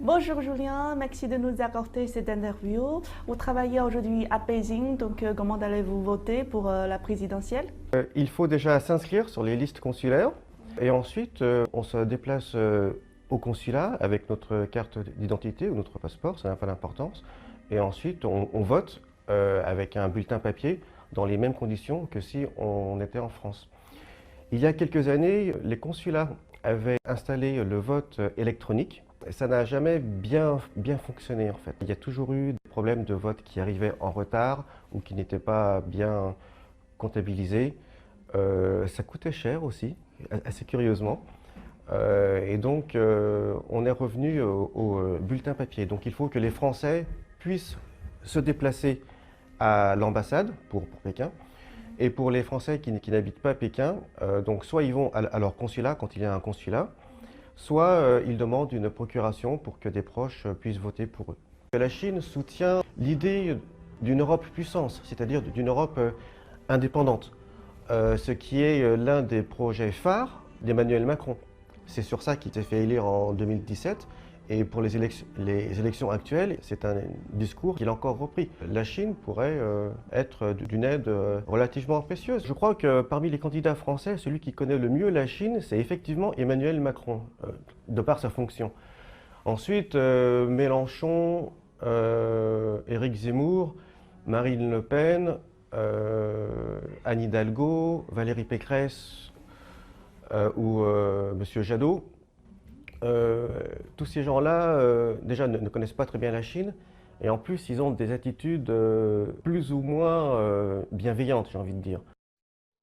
Bonjour Julien, merci de nous accorder cette interview. Vous travaillez aujourd'hui à Beijing, donc comment allez-vous voter pour la présidentielle? Il faut déjà s'inscrire sur les listes consulaires et ensuite on se déplace au consulat avec notre carte d'identité ou notre passeport, ça n'a pas d'importance. Et ensuite on vote avec un bulletin papier dans les mêmes conditions que si on était en France. Il y a quelques années, les consulats avaient installé le vote électronique. Ça n'a jamais bien fonctionné en fait. Il y a toujours eu des problèmes de vote qui arrivaient en retard ou qui n'étaient pas bien comptabilisés. Ça coûtait cher aussi, assez curieusement. Et donc on est revenu au bulletin papier. Donc il faut que les Français puissent se déplacer à l'ambassade pour Pékin. Et pour les Français qui n'habitent pas Pékin, donc soit ils vont à leur consulat quand il y a un consulat, soit ils demandent une procuration pour que des proches puissent voter pour eux. La Chine soutient l'idée d'une Europe puissance, c'est-à-dire d'une Europe indépendante, ce qui est l'un des projets phares d'Emmanuel Macron. C'est sur ça qu'il s'est fait élire en 2017. Et pour les élections actuelles, c'est un discours qu'il a encore repris. La Chine pourrait être d'une aide relativement précieuse. Je crois que parmi les candidats français, celui qui connaît le mieux la Chine, c'est effectivement Emmanuel Macron, de par sa fonction. Ensuite, Mélenchon, Éric Zemmour, Marine Le Pen, Anne Hidalgo, Valérie Pécresse ou Monsieur Jadot. Tous ces gens-là, déjà, ne connaissent pas très bien la Chine, et en plus, ils ont des attitudes plus ou moins bienveillantes, j'ai envie de dire.